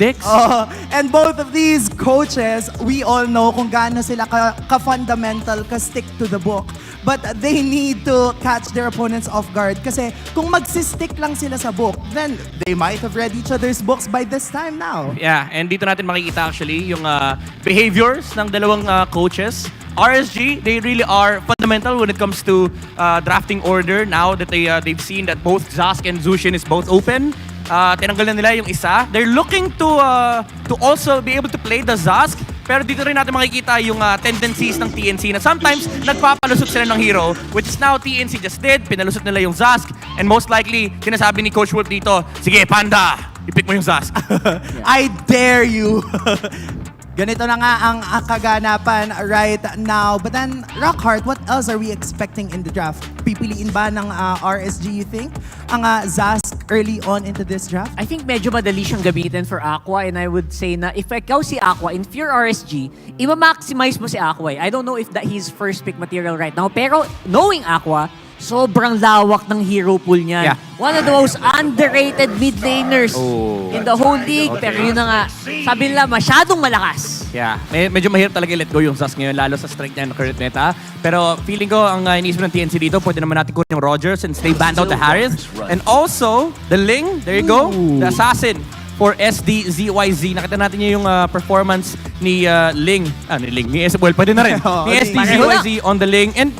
appendix. And both of these coaches, we all know kung gaano sila ka-fundamental, ka-stick to the book. But they need to catch their opponents off guard. Kasi kung magsistick lang sila sa book, then they might have read each other's books by this time now. Yeah, and dito natin makikita actually yung behaviors ng dalawang coaches. RSG, they really are fundamental when it comes to drafting order. Now that they've seen that both Zask and Zushin is both open, tinanggal na nila yung isa. They're looking to also be able to play the Zask. Pero dito rin natin makikita yung tendencies ng TNC na sometimes nagpapalusot sila ng hero, which is now TNC just did. Pinalusot nila yung Zask. And most likely, sinasabi ni Coach Wolf dito, sige, Panda, i-pick mo yung Zask. I dare you! Ganito na nga ang kaganapan right now. But then, Rockhart, what else are we expecting in the draft? Pipiliin ba ng RSG, you think, ang Zask early on into this draft? I think medyo madali siyang gamitin for Aqua, and I would say na if ikaw si Aqua, in your RSG, i-maximize mo si Aqua. I don't know if that he's first pick material right now, pero knowing Aqua, sobrang lawak ng hero pool niyan. Yeah. One of the most underrated mid laners in the whole league. Pero yun na nga, sabi nila masyadong malakas. Yeah, medyo mahirap talaga i-let go yung Zask ngayon, lalo sa strength niya ng current meta. Pero feeling ko, ang iniisip ng TNC dito, pwede naman natin kunin yung Roger since they banned out the Harris. And also, the Ling, there you go, the Assassin for SDZYZ. Nakita natin niyo yung performance ni Ling. Ni SWL, pwede na rin. Ni SDZYZ on the Ling. And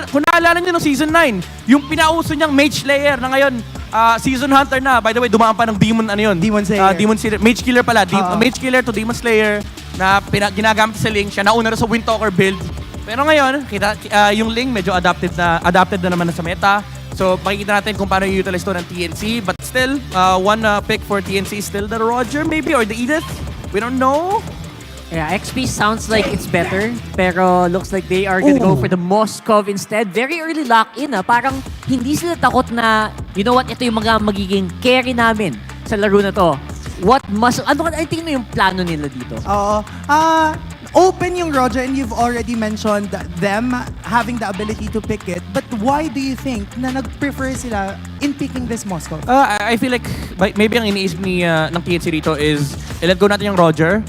kung naalala niyo nung Season 9, yung pinauso niyang Mage Slayer na ngayon, Season Hunter na. By the way, dumaan pa ng Demon, Demon Slayer. Demon Slayer. Mage Killer pala. Mage Killer to Demon Slayer na ginagamit sa Ling. Siya nauna na sa Windtalker build. Pero ngayon, yung Ling medyo adapted na naman sa meta. So, makikita natin kung paano i-utilize ito ng TNC. But still, one pick for TNC is still the Roger maybe or the Edith. We don't know. Yeah, XP sounds like it's better, pero looks like they are gonna go for the Moskov instead. Very early lock-in, Parang hindi sila takot na, you know what, ito yung magiging carry namin sa laro na to. I think yung plano nila dito. Open yung Roger, and you've already mentioned them having the ability to pick it. But why do you think na nag-prefer sila in picking this Moscow? I feel like maybe ang iniisip ng TNC dito is i-let go natin yung Roger.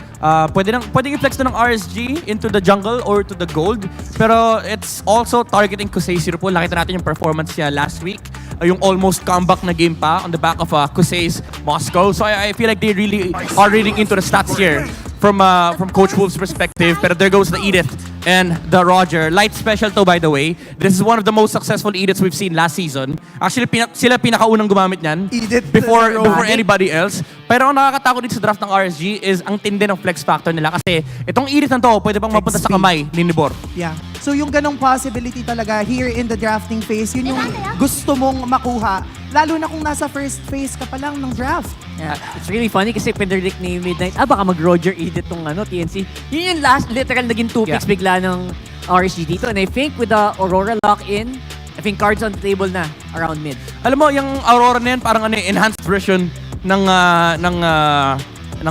Pwedeng i-flex to ng RSG into the jungle or to the gold. Pero it's also targeting Kusei Sirupol. Nakita natin yung performance niya last week. Yung almost comeback na game pa on the back of Kusei's Moscow. So I feel like they really are reading into the stats here from Coach Wolf's perspective. Pero there goes the Edith and the Roger. Light special to, by the way. This is one of the most successful Ediths we've seen last season. Actually, sila pinakaunang gumamit niyan before anybody else. Pero ang nakakatakot dito sa draft ng RSG is ang tindi ng flex factor nila. Kasi itong Edith na to, pwede pang mapunta sa kamay ni Nibor. Yeah. So yung ganong possibility talaga here in the drafting phase, yun yung gusto mong makuha. Lalo na kung nasa first phase ka pa lang ng draft. Yeah, it's really funny kasi pinredict ni Midnight, baka mag-Roger Edith tong TNC. Yun yung last literal naging 2 picks bigla ng RSG dito. And I think with the Aurora lock-in, I think cards on the table na around mid. Alam mo, yung Aurora na yan, parang enhanced version ng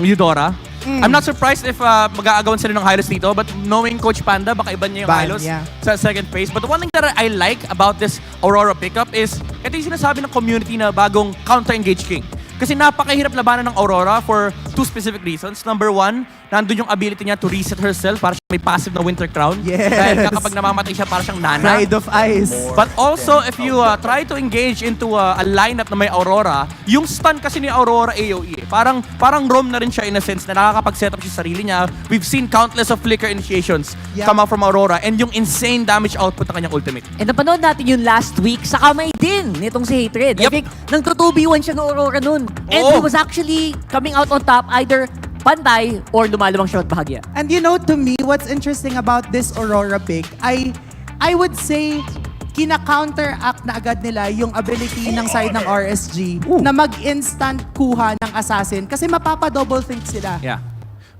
Eudora. I'm not surprised if mag-aagawan sila ng Hylos dito, but knowing Coach Panda, baka iba niya yung Hylos sa second phase. But the one thing that I like about this Aurora pickup is, ito yung sinasabi ng community na bagong counter-engage king. Kasi napakahirap labanan ng Aurora for 2 specific reasons. Number 1, nandun yung ability niya to reset herself para siya may passive na Winter Crown. Yes. Dahil kapag namamatay siya, para siyang nana. Pride of Ice. But also, if you try to engage into a lineup na may Aurora, yung stun kasi ni Aurora AoE, parang roam na rin siya in a sense na nakakapag-set up siya sa sarili niya. We've seen countless of flicker initiations come out from Aurora and yung insane damage output ng kanyang ultimate. And napanood natin yung last week sa kamay din nitong si Hatred. I think nang 2v1 siya ng Aurora nun. And he was actually coming out on top either pantay or lumalabang siya at bahagya. And you know, to me, what's interesting about this Aurora pick, I would say, kina-counteract na agad nila yung ability ng side ng RSG na mag-instant kuha ng assassin kasi mapapa-double think sila. Yeah.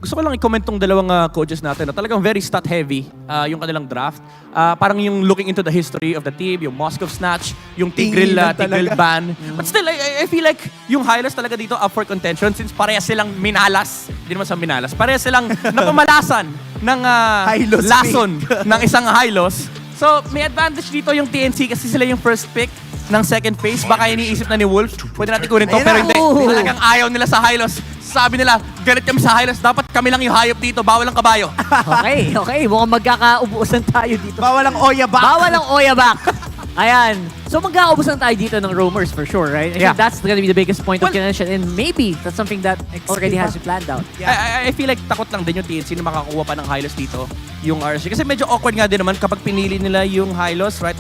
Gusto ko lang i-comment tong dalawang coaches natin na talagang very stat heavy yung kanilang draft. Parang yung looking into the history of the team, yung Moskov Snatch, yung Tigreal ban. But still, I feel like yung Hylos talaga dito up for contention since parehas silang minalas. Hindi naman sa minalas. Parehas silang napamalasan ng lason ng isang Hylos. So, may advantage dito yung TNC kasi sila yung first pick ng second phase. Baka iniisip na ni Wolf, pwede natin kunin to. Pero hindi, talagang ayaw nila sa Hylos. sabi nila, galit kami sa Hylos, dapat kami lang yung hayop dito, bawal ang kabayo. Okay. Mukhang magkakaubusan tayo dito. Bawal ang Oya back. Bawal ang Oya back. Ayan. So magkakaubusan tayo dito ng roamers for sure, right? I think that's gonna be the biggest point of contention, and maybe that's something that already has been planned out. I feel like takot lang din yung TNC na makakuha pa ng Hylos dito, yung RSG. Kasi medyo awkward nga din naman kapag pinili nila yung Hylos right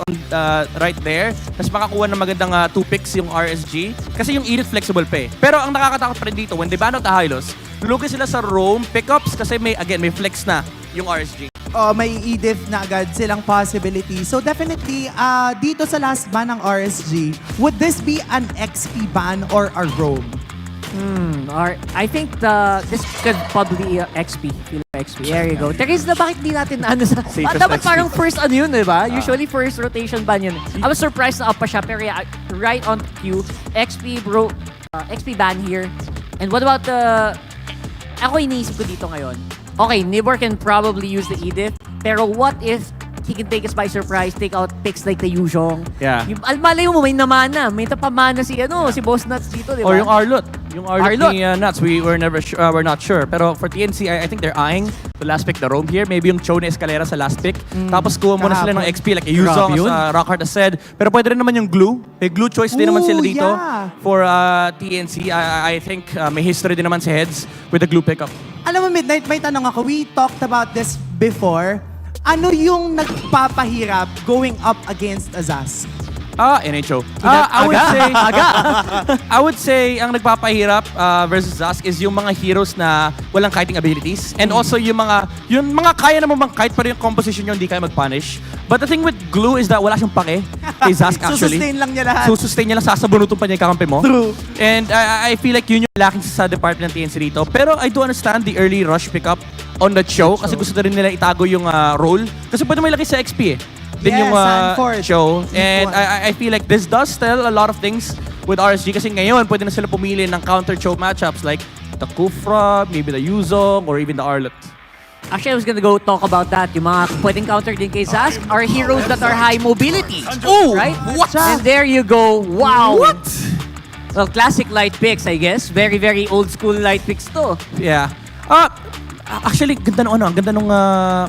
there, tapos makakuha ng magandang 2 picks yung RSG. Kasi yung Edith flexible pa eh. Pero ang nakakatakot pa rin dito, when they ban out the Hylos, lulugi sila sa roam pickups kasi may flex na yung RSG. May Edith na agad silang possibility. So definitely, dito sa last ban ng RSG, would this be an XP ban or a roam? I think this could probably XP. XP. There you go. Teresa, bakit di natin sa... dapat XP. parang first yun, di ba? Usually first rotation ban yun. I was surprised na up pa siya, pero right on cue, XP bro, XP ban here. And what about the... Ako iniisip ko dito ngayon. Okay, Nibor can probably use the Edith, pero what if he can take us by surprise, take out picks like the Yuzhong? Yeah. Malay mo, may namana. May tapamana si Boss Nuts dito, di ba? Or yung Arlot. Yung Arlot Arlot. ni Nuts, we're not sure. Pero for TNC, I think they're eyeing the last pick, the roam here. Maybe yung Cho na Escalera sa last pick. Tapos kuha muna sila ng XP like Yuzhong, as Rockhart has said. Pero pwede rin naman yung Glue. May Glue choice din naman sila dito for TNC. I think may history din naman si Heads with the Glue pickup. Alam mo, Midnight, may tanong ako. We talked about this before. Ano yung nagpapahirap going up against Azaz? NHO. I would say ang nagpapahirap versus Zask is yung mga heroes na walang kiting abilities, and also yung mga kaya naman kahit pa rin yung composition yung hindi kaya mag-punish. But the thing with Glue is that wala siyang pake kay Zask actually. Susustain lang niya lahat. Susustain niya lang, sasabunutin pa niya yung kakampi mo. True. And I feel like yun yung lacking sa department ng TNC dito. Pero I do understand the early rush pickup on that show kasi gusto na rin nila itago yung role. Kasi pwede may laki sa XP eh. Din yung Sanford. show. And I feel like this does tell a lot of things with RSG kasi ngayon pwede na sila pumili ng counter show matchups like the Kufra, maybe the Yuzong, or even the Arlot. Actually, I was gonna go talk about that. Yung mga pwedeng counter din kay Zask are heroes that are high mobility. Oh! Right? What? And there you go. Wow! What? Well, classic light picks, I guess. Very, very old school light picks to. Yeah. Actually, ganda nung ang ganda nung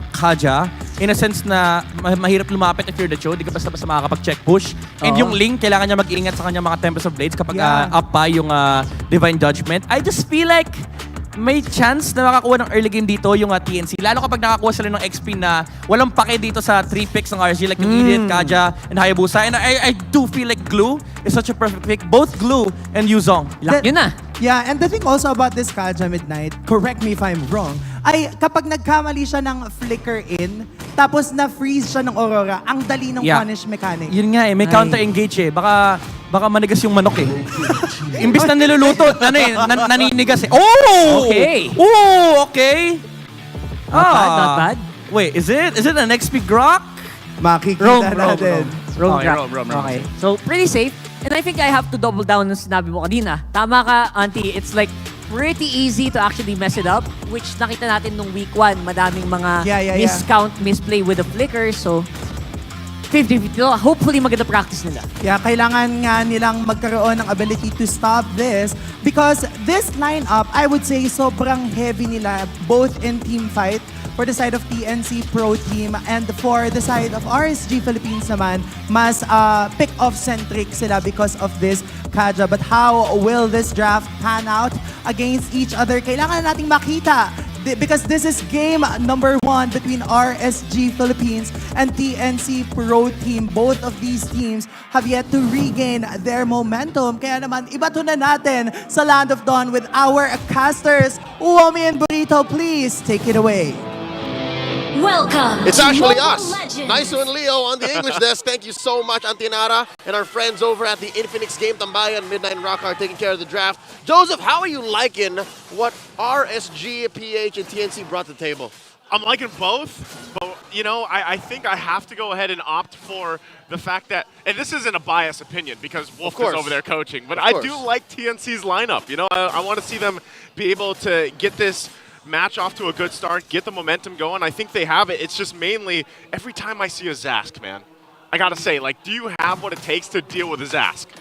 Kaja. In a sense na mahirap lumapit if you're the Cho, di ka basta-basta makakapag-check push. And yung Link, kailangan niya mag-iingat sa kanyang mga Tempest of Blades kapag up pa yung Divine Judgment. I just feel like may chance na makakuha ng early game dito yung TNC. Lalo kapag nakakuha sila ng XP na walang pake dito sa 3 picks ng RSG like yung Edith, Kaja, and Hayabusa. And I do feel like Glue is such a perfect pick. Both Glue and Yuzong. Yun na. Yeah, and the thing also about this Kaja Midnight, correct me if I'm wrong, ay kapag nagkamali siya ng flicker in, tapos na-freeze siya ng Aurora, ang dali ng punish mechanic. Yun nga eh, may counter-engage eh. Baka manigas yung manok eh. Imbis na niluluto, naninigas eh. Oh! Okay. Oh, okay. Not bad. Wait, is it an XP Grok? Makikita natin. Roam Okay, drop. roam. Okay. So, pretty safe. And I think I have to double down ng sinabi mo kanina. Tama ka, Auntie. It's like pretty easy to actually mess it up, which nakita natin nung week 1. Madaming mga miscount, misplay with the flicker. So, 50-50. Hopefully, maganda practice nila. Yeah, kailangan nga nilang magkaroon ng ability to stop this because this lineup, I would say, sobrang heavy nila both in team fight for the side of TNC Pro Team and for the side of RSG Philippines naman, mas pick-off centric sila because of this Kaja. But how will this draft pan out against each other? Kailangan nating makita because this is game number 1 between RSG Philippines and TNC Pro Team. Both of these teams have yet to regain their momentum. Kaya naman, ibato na natin sa Land of Dawn with our casters. Uomi and Burrito, please take it away. Welcome. It's to actually Mobile us, Legends. Niso and Leo on the English desk. Thank you so much, Antinara, and our friends over at the Infinix Game Tambayan, Midnight and Rock are taking care of the draft. Joseph, how are you liking what RSG, PH, and TNC brought to the table? I'm liking both, but you know, I think I have to go ahead and opt for the fact that, and this isn't a biased opinion because Wolf is over there coaching, but I do like TNC's lineup. You know, I want to see them be able to get this match off to a good start, get the momentum going. I think they have it. It's just mainly every time I see a Zask, man, I gotta say, like, do you have what it takes to deal with a Zask?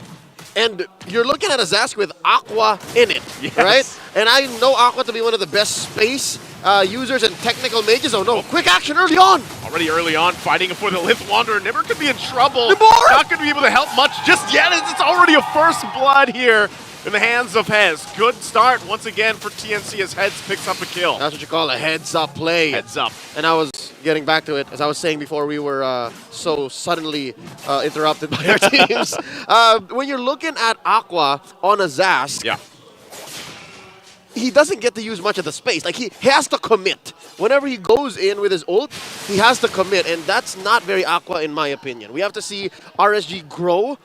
And you're looking at a Zask with Aqua in it, right? And I know Aqua to be one of the best space users and technical mages. Oh no, quick action early on! Already early on, fighting for the Lith Wanderer. Nibber could be in trouble. Nibber! Not going to be able to help much just yet, as it's already a first blood here in the hands of Hez. Good start once again for TNC as Hez picks up a kill. That's what you call a heads-up play. Heads up. And I was getting back to it, as I was saying before we were so suddenly interrupted by our teams. When you're looking at Aqua on a Zask, Yeah. he doesn't get to use much of the space. Like, he has to commit. Whenever he goes in with his ult, he has to commit, and that's not very Aqua in my opinion. We have to see RSG grow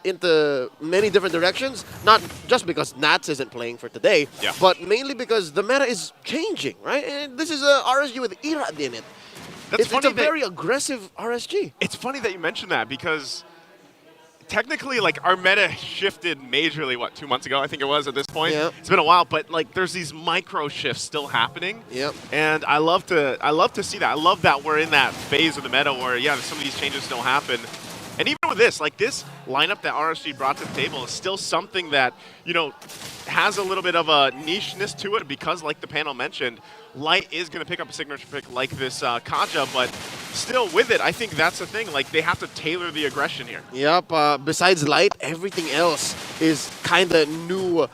into many different directions, not just because Nats isn't playing for today, but mainly because the meta is changing, right? And this is a RSG with Irad in it. It's a very aggressive RSG. It's funny that you mentioned that, because technically, like, our meta shifted majorly, what, 2 months ago, I think it was at this point? Yeah. It's been a while, but like there's these micro shifts still happening. Yep. And I love to see that. I love that we're in that phase of the meta where, yeah, some of these changes still happen. And even with this, like, this lineup that RSG brought to the table is still something that, you know, has a little bit of a nicheness to it, because, like the panel mentioned, Light is going to pick up a signature pick like this Kaja, but still with it, I think that's the thing. Like, they have to tailor the aggression here. Yep. Besides Light, everything else is kind of new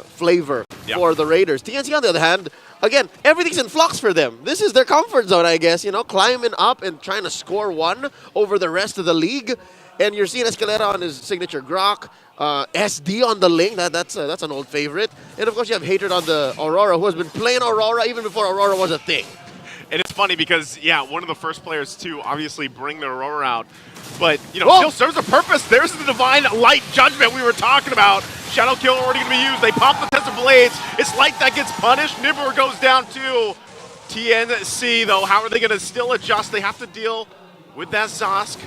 flavor for the Raiders. TNC, on the other hand, again, everything's in flux for them. This is their comfort zone, I guess, you know, climbing up and trying to score one over the rest of the league. And you're seeing Escalera on his signature Grok, SD on the Ling, that's an old favorite. And of course you have Hatred on the Aurora, who has been playing Aurora even before Aurora was a thing. And it's funny because, yeah, one of the first players to obviously bring the Aurora out. But, you know, still serves a purpose. There's the Divine Light Judgment we were talking about. Shadow Kill already going to be used. They pop the Test of Blades. It's Light that gets punished. Nibber goes down too. TNC, though, how are they going to still adjust? They have to deal with that Zosk.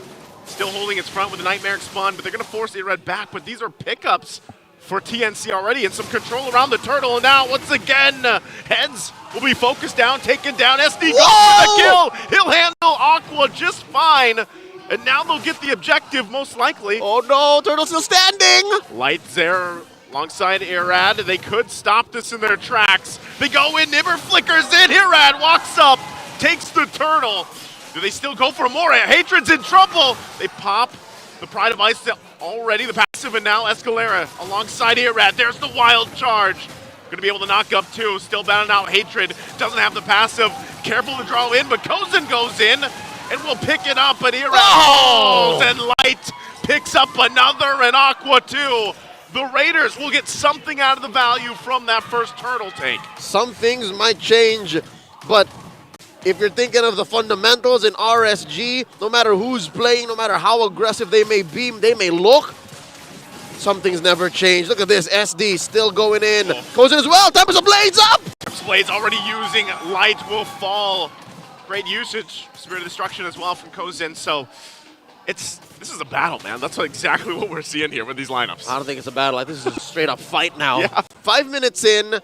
Still holding its front with the Nightmare Spawn, but they're going to force the Red back. But these are pickups for TNC already, and some control around the turtle. And now, once again, Heads will be focused down, taken down. SD goes for the kill. He'll handle Aqua just fine. And now they'll get the objective, most likely. Oh no, Turtle's still standing! Light's there alongside Irad. They could stop this in their tracks. They go in, Nibber flickers in. Irad walks up, takes the turtle. Do they still go for more? Hatred's in trouble. They pop the Pride of Ice already, the passive, and now Escalera alongside Irad. There's the wild charge. Going to be able to knock up two. Still bounding out Hatred. Doesn't have the passive. Careful to draw in, but Kozin goes in and will pick it up. But Irad falls, and Light picks up another, and Aqua too. The Raiders will get something out of the value from that first turtle take. Some things might change, but if you're thinking of the fundamentals in RSG, no matter who's playing, no matter how aggressive they may be, they may look, some things never change. Look at this, SD still going in. Goes in as well, Tempest of Blades up! Tempest of Blades already using Light will fall. Great usage, Spirit of Destruction as well from Kozin, so this is a battle, man. That's exactly what we're seeing here with these lineups. I don't think it's a battle. This is a straight up fight now. 5 minutes in,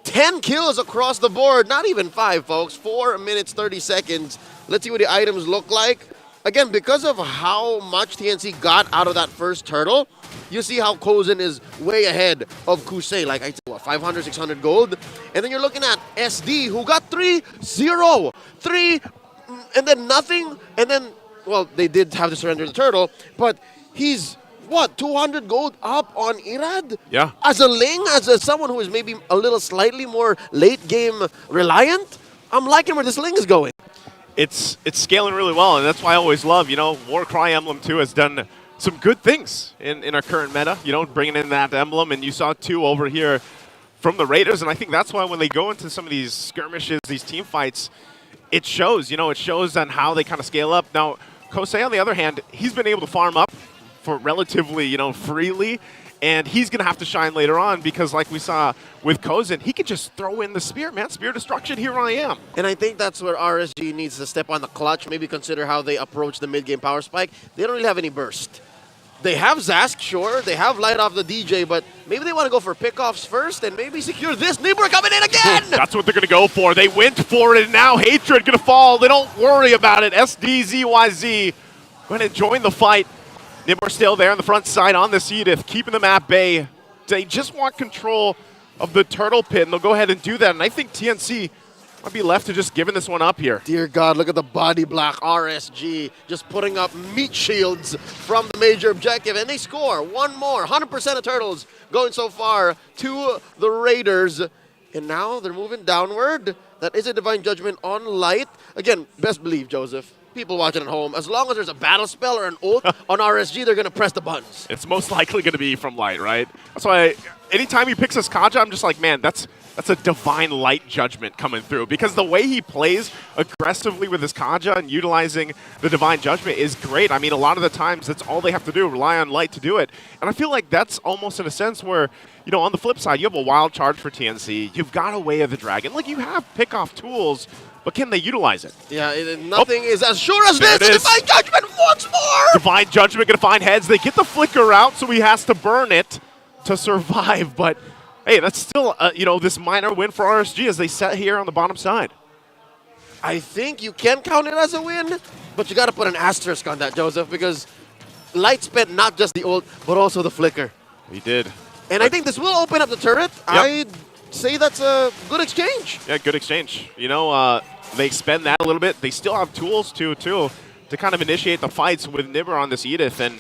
10 kills across the board. Not even 5, folks. 4 minutes, 30 seconds. Let's see what the items look like. Again, because of how much TNC got out of that first turtle, you see how Kozin is way ahead of Kusei. Like, I said, what, 500, 600 gold? And then you're looking at SD, who got 3-0. 3, and then nothing. And then, well, they did have to surrender the turtle, but he's, what, 200 gold up on Irad? Yeah. As a Ling, as someone who is maybe a little slightly more late game reliant, I'm liking where this Ling is going. It's scaling really well, and that's why I always love, you know, Warcry Emblem 2 has done some good things in our current meta, you know, bringing in that emblem, and you saw 2 over here from the Raiders, and I think that's why when they go into some of these skirmishes, these team fights, it shows, you know, it shows on how they kind of scale up. Now, Kosei, on the other hand, he's been able to farm up for relatively, you know, freely, and he's going to have to shine later on because, like we saw with Kozin, he could just throw in the spear, man. Spear Destruction, here I am. And I think that's where RSG needs to step on the clutch, maybe consider how they approach the mid-game power spike. They don't really have any burst. They have Zask, sure. They have Light off the DJ, but maybe they want to go for pickoffs first and maybe secure this. Nibber coming in again! That's what they're going to go for. They went for it, and now Hatred going to fall. They don't worry about it. SDZYZ going to join the fight. Nibor still there on the front side on this Edith, keeping them at bay. They just want control of the turtle pit, and they'll go ahead and do that. And I think TNC might be left to just giving this one up here. Dear God, look at the body block. RSG just putting up meat shields from the major objective, and they score one more. 100% of turtles going so far to the Raiders. And now they're moving downward. That is a divine judgment on light. Again, best believe, Joseph, people watching at home, as long as there's a battle spell or an ult on RSG, they're going to press the buttons. It's most likely going to be from light, right? That's why anytime he picks this Kaja, I'm just like, man, that's a divine light judgment coming through, because the way he plays aggressively with his Kaja and utilizing the divine judgment is great. I mean, a lot of the times that's all they have to do, rely on light to do it. And I feel like that's almost in a sense where, you know, on the flip side, you have a wild charge for TNC. You've got a Way of the Dragon. Like, you have pick-off tools, but can they utilize it? Yeah, nothing is as sure as this. Divine Judgment once more! Divine Judgment going to find heads. They get the flicker out, so he has to burn it to survive. But, hey, that's still, you know, this minor win for RSG as they set here on the bottom side. I think you can count it as a win, but you got to put an asterisk on that, Joseph, because Light spent not just the ult, but also the flicker. He did. And I think this will open up the turret. Yep. I'd say that's a good exchange. Yeah, good exchange. You know, they spend that a little bit. They still have tools, too, to kind of initiate the fights with Nibor on this Edith. And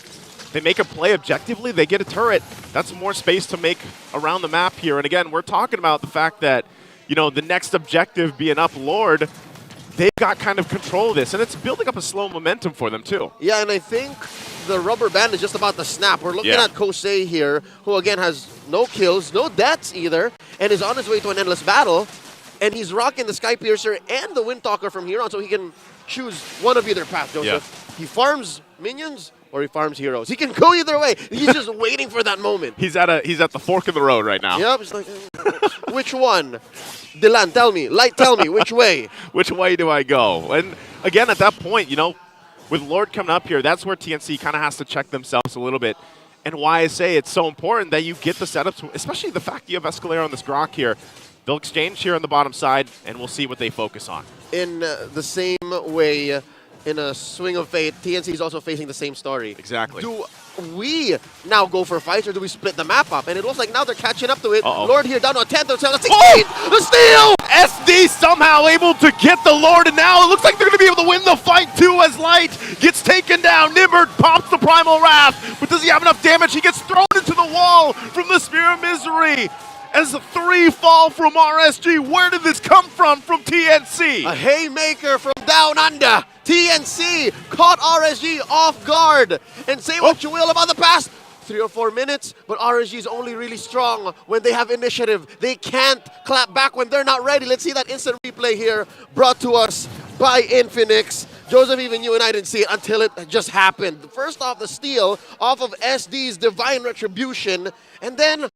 they make a play objectively. They get a turret. That's more space to make around the map here. And again, we're talking about the fact that, you know, the next objective being up Lord, they've got kind of control of this. And it's building up a slow momentum for them, too. Yeah, and I think the rubber band is just about to snap. We're looking at Kosei here, who again has no kills, no deaths either, and is on his way to an endless battle. And he's rocking the Sky Piercer and the Windtalker from here on, so he can choose one of either path, Joseph. Yeah. He farms minions or he farms heroes. He can go either way. He's just waiting for that moment. He's at the fork in the road right now. Yep, it's like, which one? Dylan, tell me. Light, tell me. Which way? Which way do I go? And again, at that point, you know, with Lord coming up here, that's where TNC kind of has to check themselves a little bit. And why I say it's so important that you get the setups, especially the fact you have Escalera on this Grok here. They'll exchange here on the bottom side, and we'll see what they focus on. In the same way, in a swing of fate, TNC is also facing the same story. Exactly. Do we now go for fights, or do we split the map up? And it looks like now they're catching up to it. Lord here down to a 10th, 16th, the steal! SD somehow able to get the Lord, and now it looks like they're going to be able to win the fight too as Light gets taken down. Nibbert pops the Primal Wrath, but does he have enough damage? He gets thrown into the wall from the Spear of Misery. As the 3 fall from RSG, where did this come from TNC? A haymaker from down under. TNC caught RSG off guard. And say what you will about the past 3 or 4 minutes, but RSG is only really strong when they have initiative. They can't clap back when they're not ready. Let's see that instant replay here brought to us by Infinix. Joseph, even you and I didn't see it until it just happened. First off, the steal off of SD's Divine Retribution, and then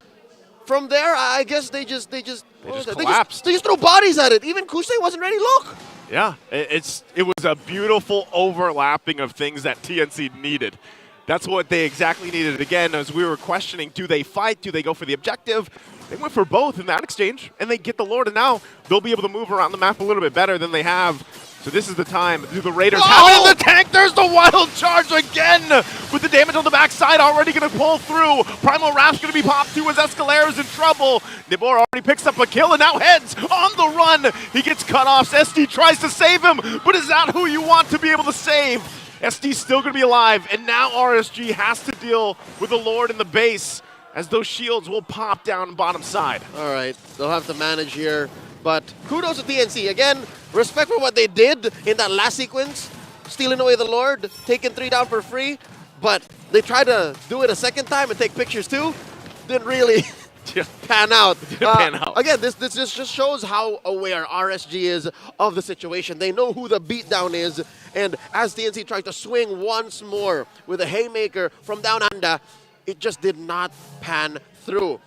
from there, I guess they just collapsed. They just throw bodies at it. Even Kusei wasn't ready. Look. Yeah, it was a beautiful overlapping of things that TNC needed. That's what they exactly needed. Again, as we were questioning, do they fight? Do they go for the objective? They went for both in that exchange, and they get the Lord, and now they'll be able to move around the map a little bit better than they have. So this is the time. Do the Raiders have it in the tank? There's the wild charge again with the damage on the backside already going to pull through. Primal Wrath's going to be popped too as Escalera's in trouble. Nibor already picks up a kill and now heads on the run. He gets cut off. SD tries to save him, but is that who you want to be able to save? SD's still going to be alive, and now RSG has to deal with the Lord in the base as those shields will pop down bottom side. All right, they'll have to manage here. But kudos to TNC. Again, respect for what they did in that last sequence, stealing away the Lord, taking 3 down for free. But they tried to do it a second time and take pictures too. Didn't really pan out. Again, this just shows how aware RSG is of the situation. They know who the beatdown is. And as TNC tried to swing once more with a haymaker from down under, it just did not pan through.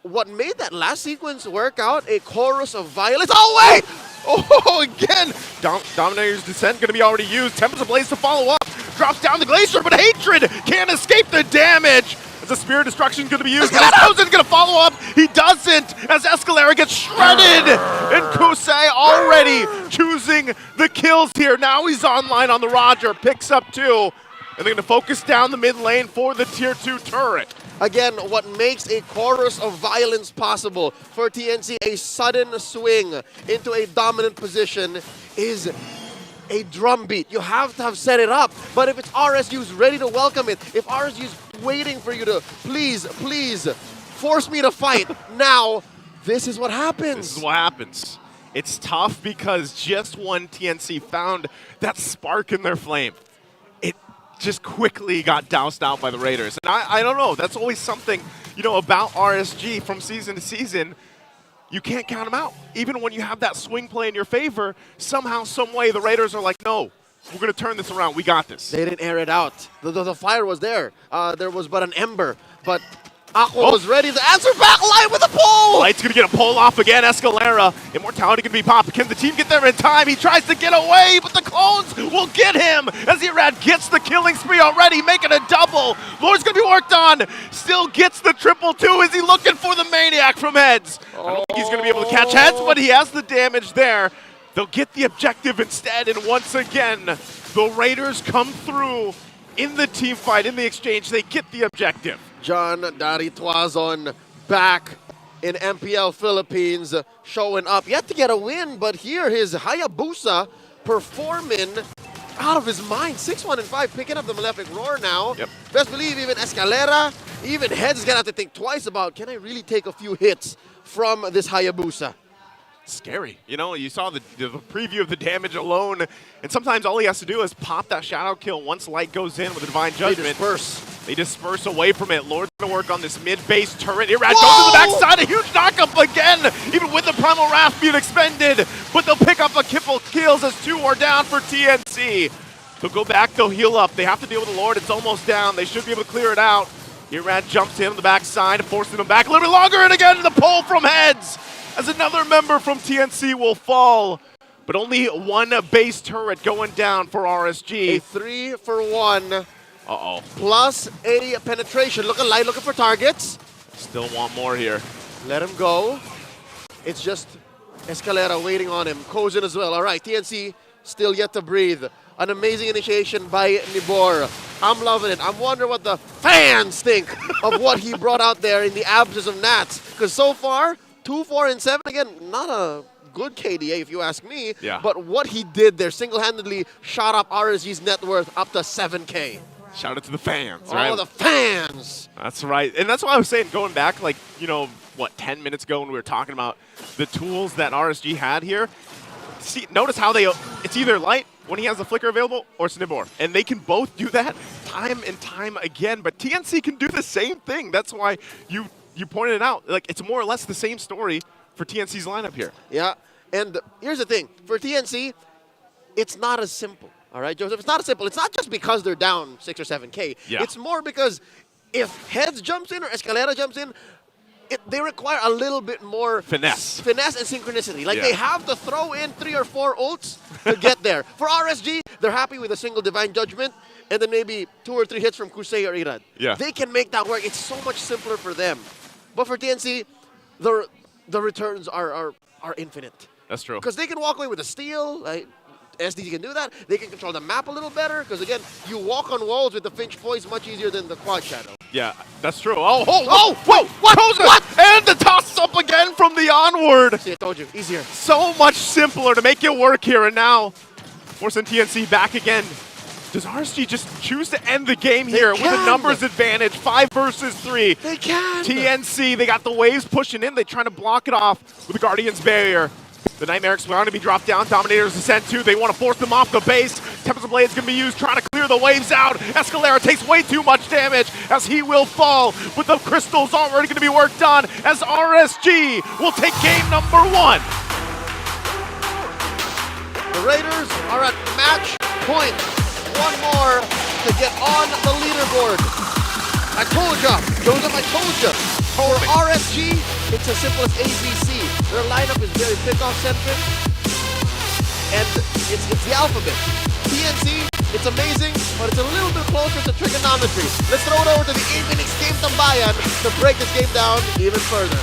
What made that last sequence work out, a chorus of violence. Oh, wait! Oh, again! Dominator's Descent going to be already used. Tempest Ablaze to follow up. Drops down the Glacier, but Hatred can't escape the damage. As the Spear of Destruction is going to be used. Thousand's going to follow up. He doesn't, as Escalera gets shredded. And Kusei already choosing the kills here. Now he's online on the Roger. Picks up 2. And they're going to focus down the mid lane for the tier 2 turret. Again, what makes a chorus of violence possible for TNC, a sudden swing into a dominant position, is a drum beat. You have to have set it up. But if it's RSG who's ready to welcome it, if RSG is waiting for you to please force me to fight, now this is what happens. This is what happens. It's tough because just when TNC found that spark in their flame, it just quickly got doused out by the Raiders. And I don't know, that's always something, you know, about RSG from season to season. You can't count them out. Even when you have that swing play in your favor, somehow, some way, the Raiders are like, no, we're going to turn this around. We got this. They didn't air it out. The fire was there. There was but an ember. But Aqua was ready to answer back live with a pull! Light's going to get a pull off again. Escalera. Immortality can be popped. Can the team get there in time? He tries to get away, but the clones will get him as Irad gets the killing spree already, making a double. Lord's going to be worked on. Still gets the triple two. Is he looking for the Maniac from Heads? I don't think he's going to be able to catch Heads, but he has the damage there. They'll get the objective instead, and once again, the Raiders come through in the team fight, in the exchange. They get the objective. John Darituazon back in MPL Philippines, showing up. Yet to get a win, but here his Hayabusa performing out of his mind. 6-1-5, picking up the Malefic Roar now. Yep. Best believe even Escalera, even Heads is going to have to think twice about, can I really take a few hits from this Hayabusa? Scary. You know, you saw the preview of the damage alone, and sometimes all he has to do is pop that shadow kill once Light goes in with a Divine Judgment. They disperse away from it. Lord's going to work on this mid-base turret. Irad goes to the backside, a huge knockup again, even with the Primal Wrath being expended. But they'll pick up a couple kills as 2 are down for TNC. They'll go back, they'll heal up. They have to deal with the Lord. It's almost down. They should be able to clear it out. Irad jumps in on the backside, forcing him back a little bit longer, and again the pull from Heads as another member from TNC will fall. But only one base turret going down for RSG. A 3-for-1. Uh-oh. Plus a penetration. Looking light, looking for targets. Still want more here. Let him go. It's just Escalera waiting on him. Kozin as well. All right, TNC still yet to breathe. An amazing initiation by Nibor. I'm loving it. I'm wondering what the fans think of what he brought out there in the absence of Nats. Because so far, 2-4-7, again, not a good KDA if you ask me. Yeah. But what he did there single-handedly shot up RSG's net worth up to 7K. Shout out to the fans, Oh, right? the fans! That's right. And that's what I was saying, going back, like, you know, what, 10 minutes ago when we were talking about the tools that RSG had here. See, notice how it's either Light when he has the flicker available or it's Nibor. And they can both do that time and time again. But TNC can do the same thing. That's why you pointed it out. Like, it's more or less the same story for TNC's lineup here. Yeah, and here's the thing. For TNC, it's not as simple. All right, Joseph, it's not as simple. It's not just because they're down 6 or 7K. Yeah. It's more because if Heads jumps in or Escalera jumps in, they require a little bit more Finesse and synchronicity. Like, Yeah. they have to throw in 3 or 4 ults to get there. For RSG, they're happy with a single Divine Judgment and then maybe 2 or 3 hits from Kusei or Irad. Yeah. They can make that work. It's so much simpler for them. But for TNC, the returns are infinite. That's true. Because they can walk away with a steal. Like, SD can do that. They can control the map a little better. Because, again, you walk on walls with the Finch Poise much easier than the Quad Shadow. Yeah, that's true. Oh, whoa, what? And the toss up again from the onward. See, I told you. Easier. So much simpler to make it work here. And now, forcing TNC back again. Does RSG just choose to end the game here with a numbers advantage? 5 versus 3. They can. TNC, they got the waves pushing in. They're trying to block it off with the Guardian's Barrier. The Nightmare's going to be dropped down. Dominator's Ascent 2. They want to force them off the base. Tempest Blade's going to be used, trying to clear the waves out. Escalera takes way too much damage as he will fall. But the crystals already going to be worked on as RSG will take game number 1. The Raiders are at match point. One more to get on the leaderboard. I told ya, Joseph, I told ya. For RSG, it's as simple as ABC. Their lineup is very pickoff centric, and it's the alphabet. TNC, it's amazing, but it's a little bit closer to trigonometry. Let's throw it over to the Infinix Game Tambayan to break this game down even further.